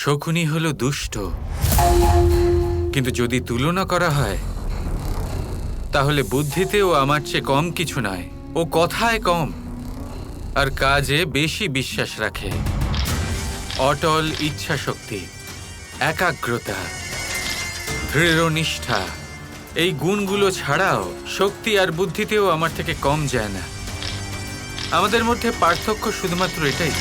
শকুনি হলো দুষ্ট, কিন্তু যদি তুলনা করা হয় তাহলে বুদ্ধিতেও আমার চেয়ে কম কিছু নয়। ও কথায় কম আর কাজে বেশি বিশ্বাস রাখে। অটল ইচ্ছা শক্তি, একাগ্রতা, দৃঢ় নিষ্ঠা, এই গুণগুলো ছাড়াও শক্তি আর বুদ্ধিতেও আমার থেকে কম যায় না। আমাদের মধ্যে পার্থক্য শুধুমাত্র এটাই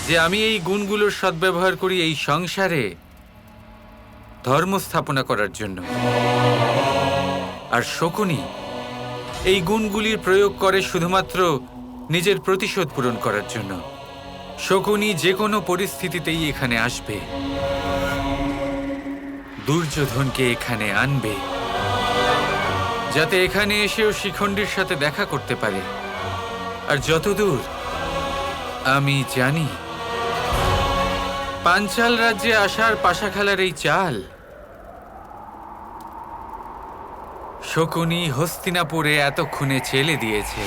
যে আমি এই গুণগুলোর সদ্ব্যবহার করি এই সংসারে ধর্ম স্থাপনা করার জন্য, আর শকুনি এই গুণগুলির প্রয়োগ করে শুধুমাত্র নিজের প্রতিশোধ পূরণ করার জন্য। শকুনি যে কোনো পরিস্থিতিতেই এখানে আসবে, দুর্যোধনকে এখানে আনবে, যাতে এখানে এসেও শিখণ্ডীর সাথে দেখা করতে পারে। আর যতদূর আমি জানি, পাঞ্চাল রাজ্যে আসার পাশা খেলার এই চাল শকুনি হস্তিনাপুরে এতক্ষণে চেলে দিয়েছে।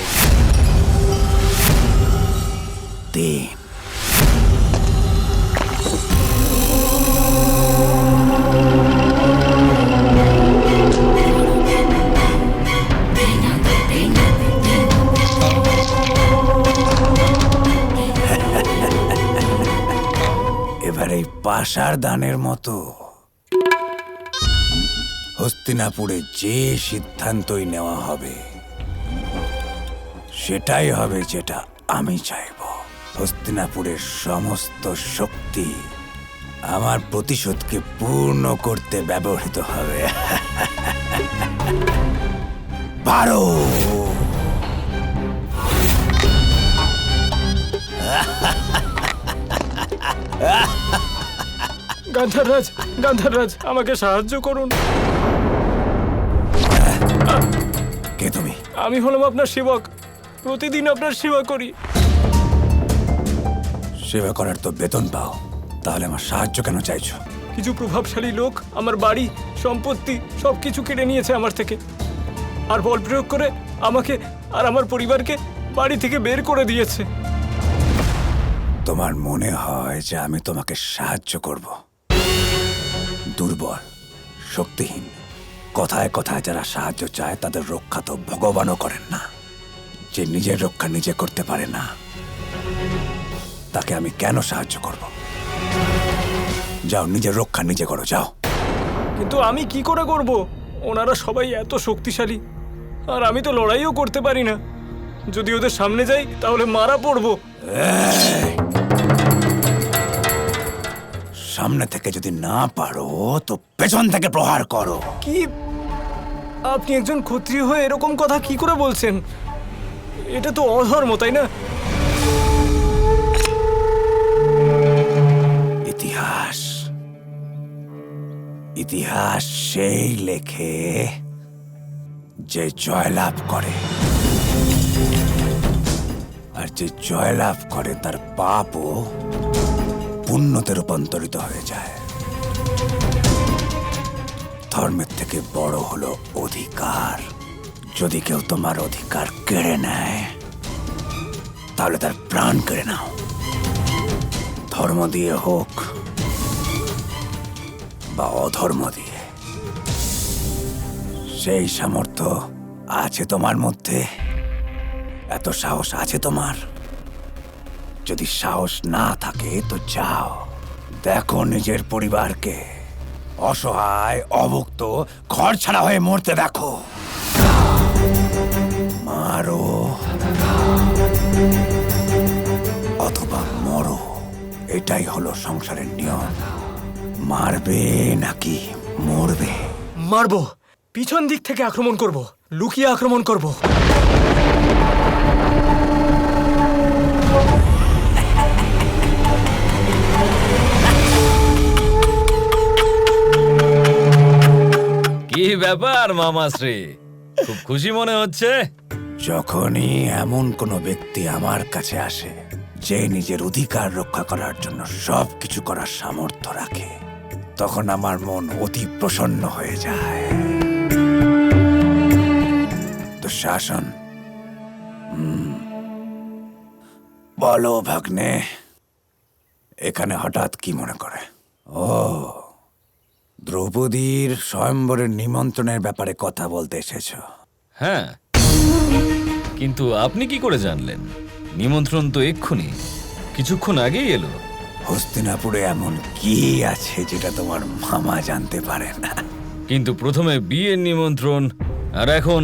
এবার এই পাশার দানের মতো হস্তিনাপুরে যে সিদ্ধান্তই নেওয়া হবে সেটাই হবে যেটা আমি চাইব। হস্তিনাপুরের সমস্ত শক্তি আমার প্রতিশোধকে পূর্ণ করতে ব্যবহৃত হবে। পারো গান্ধাররাজ, গান্ধাররাজ, আমাকে সাহায্য করুন। কে তুমি? আমি হলাম আপনার সেবক, প্রতিদিন আপনার সেবা করি। সেবা করার তো বেতন পাও, তাহলে আমার সাহায্য কেন চাইছো? কিছু প্রভাবশালী লোক আমার বাড়ি, সম্পত্তি সবকিছু কেড়ে নিয়েছে আমার থেকে, আর বল প্রয়োগ করে আমাকে আর আমার পরিবারকে বাড়ি থেকে বের করে দিয়েছে। তোমার মনে হয় যে আমি তোমাকে সাহায্য করব? দুর্বল, শক্তিহীন, কথায় কথায় যারা সাহায্য চায় তাদের রক্ষা তো ভগবানও করেন না। যে নিজের রক্ষা নিজে করতে পারে না তাকে আমি কেন সাহায্য করব? যাও, নিজের রক্ষা নিজে করো, যাও। কিন্তু আমি কি করে করব? ওনারা সবাই এত শক্তিশালী, আর আমি তো লড়াইও করতে পারি না। যদি ওদের সামনে যাই তাহলে মারা পড়বো। সামনে থেকে যদি না পারো তো পেছন থেকে প্রহার করো। কি? আপনি একজন ক্ষত্রিয় হয়ে এরকম কথা কি করে বলছেন? এটা তো অধর্ম, তাই না? ইতিহাস, ইতিহাস সেই লেখে যে জয়লাভ করে, আর যে জয়লাভ করে তার পাপও পুণ্যতে রূপান্তরিত হয়ে যায়। ধর্মের থেকে বড় হলো অধিকার। যদি কেউ তোমার অধিকার কেড়ে নেয় তাহলে তার প্রাণ কেড়ে নাও, ধর্ম দিয়ে হোক বা অধর্ম দিয়ে। সেই সামর্থ্য আছে তোমার মধ্যে? এত সাহস আছে তোমার? যদি সাহস না থাকে তো যাও, দেখো নিজের পরিবারকে অসহায়, অভুক্ত, ঘর ছাড়া হয়ে মরতে দেখো। মারো অথবা মরো, এটাই হলো সংসারের নিয়ম। মারবে নাকি মরবে? মারবো, পিছন দিক থেকে আক্রমণ করব, লুকিয়ে আক্রমণ করব। কি ব্যাপার মামাশ্রী, খুব খুশি মনে হচ্ছে। যখনই এমন কোনো ব্যক্তি আমার কাছে আসে যে নিজের অধিকার রক্ষা করার জন্য সবকিছু করার সামর্থ্য রাখে, তখন আমার মন অতি প্রসন্ন হয়ে যায়। তো শাসন, বলো ভাগ্নে, এখানে হঠাৎ কি মনে করে? ও, দ্রৌপদীর স্বয়ম্বরের নিমন্ত্রণের ব্যাপারে কথা বলতে এসেছো। হ্যাঁ, কিন্তু আপনি কি করে জানলেন? নিমন্ত্রণ তো এক্ষুনি, কিছুক্ষণ আগেই এলো। হস্তিনাপুরে এমন কি আছে যেটা তোমার মামা জানতে পারে না? কিন্তু প্রথমে বিয়ের নিমন্ত্রণ, আর এখন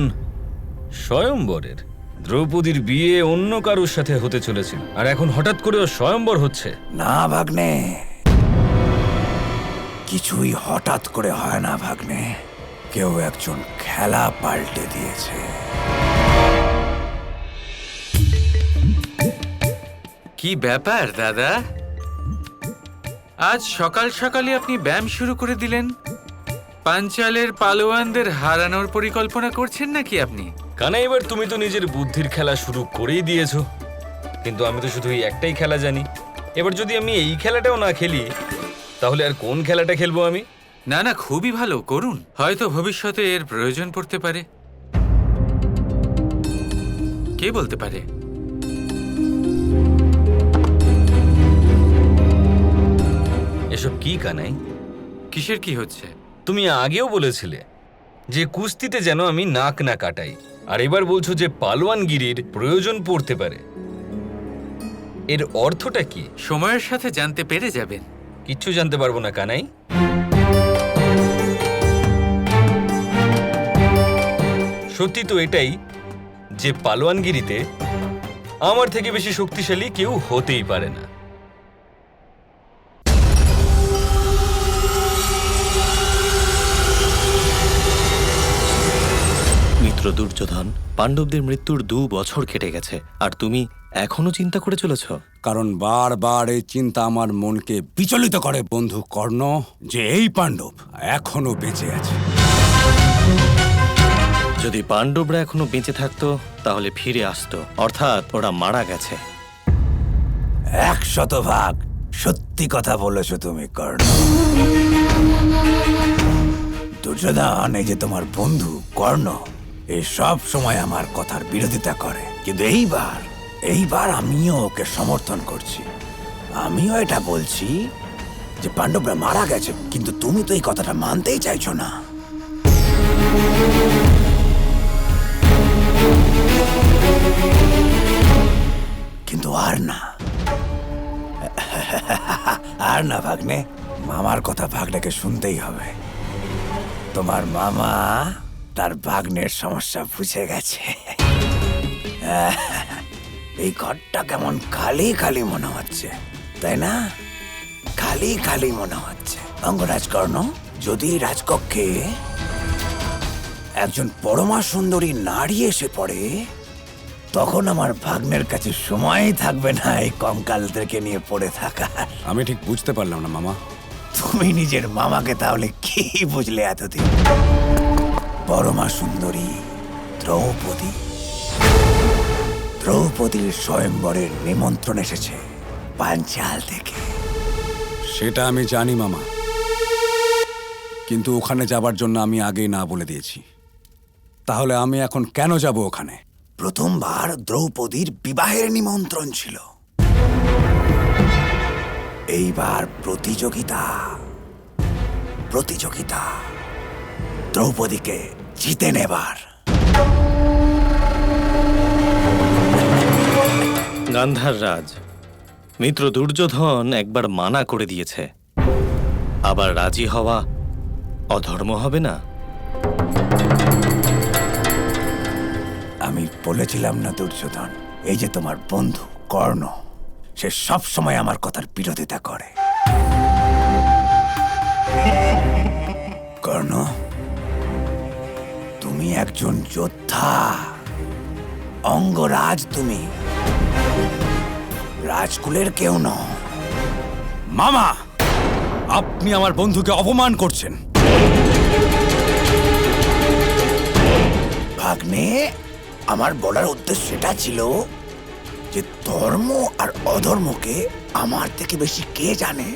স্বয়ম্বরের। দ্রৌপদীর বিয়ে অন্য কারোর সাথে হতে চলেছিল, আর এখন হঠাৎ করেও স্বয়ম্বর হচ্ছে। না ভাগ্নে, কিছুই হঠাৎ করে হয় না ভাগ্নে। কেউ একজন খেলা পাল্টে দিয়েছে। কি ব্যাপার দাদা, আজ সকাল সকালে আপনি ব্যায়াম শুরু করে দিলেন? পাঞ্চালের পালোয়ানদের হারানোর পরিকল্পনা করছেন নাকি আপনি? কানাই, এবার তুমি তো নিজের বুদ্ধির খেলা শুরু করেই দিয়েছো, কিন্তু আমি তো শুধু এই একটাই খেলা জানি। এবার যদি আমি এই খেলাটাও না খেলি, তাহলে আর কোন খেলাটা খেলবো আমি? না না, খুবই ভালো, করুন। হয়তো ভবিষ্যতে এর প্রয়োজন পড়তে পারে, কে বলতে পারে। এসব কি কানাই? কিসের কি হচ্ছে? তুমি আগেও বলেছিলে যে কুস্তিতে যেন আমি নাক না কাটাই, আর এবার বলছো যে পালোয়ানগিরির প্রয়োজন পড়তে পারে। এর অর্থটা কি? সময়ের সাথে জানতে পেরে যাবেন। কিচ্ছু জানতে পারবো না কানাই। সত্যি তো এটাই যে পালোয়ানগিরিতে আমার থেকে বেশি শক্তিশালী কেউ হতেই পারে না। মিত্র দুর্যোধন, পাণ্ডবদের মৃত্যুর 2 বছর কেটে গেছে, আর তুমি এখনো চিন্তা করে চলেছ? কারণ বারবার এই চিন্তা আমার মনকে বিচলিত করে বন্ধু কর্ণ, যে এই পাণ্ডব এখনো বেঁচে আছে। যদি পাণ্ডবরা এখনো বেঁচে থাকতো তাহলে ফিরে আসতো, অর্থাৎ ওরা মারা গেছে। 100% সত্যি কথা বলেছো তুমি কর্ণ। দুর্যোধন, এই যে তোমার বন্ধু কর্ণ, এই সব সময় আমার কথার বিরোধিতা করে, কিন্তু এইবার আমিও ওকে সমর্থন করছি। আমিও এটা বলছি যে পাণ্ডবরা মারা গেছে, কিন্তু তুমি তো এই কথাটা মানতেই চাইছো না। কিন্তু আর না ভাগ্নে, মামার কথা ভাগ্নেকে শুনতেই হবে। তোমার মামা তার ভাগ্নের সমস্যা বুঝে গেছে। এই ঘরটা কেমন খালি খালি মনে হচ্ছে, তাই না? খালি খালি মনে হচ্ছে। অঙ্গরাজ কর্ণ, যদি এই রাজকক্ষে একজন পরমা সুন্দরী নারী এসে পড়ে, তখন আমার ভাগ্নের কাছে সময়ই থাকবে না এই কঙ্কালদেরকে নিয়ে পড়ে থাকা। আমি ঠিক বুঝতে পারলাম না মামা। তুমি নিজের মামাকে তাহলে কি বুঝলে এতদিন? পরমা সুন্দরী দ্রৌপদী, দ্রৌপদীর স্বয়ম্বরের নিমন্ত্রণ এসেছে পাঞ্চাল থেকে। সেটা আমি জানি মামা, কিন্তু ওখানে যাবার জন্য আমি আগেই না বলে দিয়েছি। তাহলে আমি এখন কেন যাব ওখানে? প্রথমবার দ্রৌপদীর বিবাহের নিমন্ত্রণ ছিল, এইবার প্রতিযোগিতা। দ্রৌপদীকে জিতে নেবার। গান্ধার রাজ, মিত্র দুর্যোধন একবার মানা করে দিয়েছে, আবার রাজি হওয়া অধর্ম হবে না? আমি বলেছিলাম না দুর্যোধন, এই যে তোমার বন্ধু কর্ণ, সে সব সময় আমার কথার বিরোধিতা করে। কর্ণ, তুমি একজন যোদ্ধা, অঙ্গরাজ, তুমি রাজকুলের কেউ নও। মামা, আপনি আমার বন্ধুকে অপমান করছেন। ভাগ্নে, আমার বলার উদ্দেশ্য এটা ছিল যে ধর্ম আর অধর্মকে আমার থেকে বেশি কে জানে?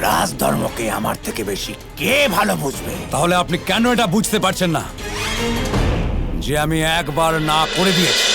রাজধর্মকে আমার থেকে বেশি কে ভালো বুঝবে? তাহলে আপনি কেন এটা বুঝতে পারছেন না যে আমি একবার না করে দিয়েছি?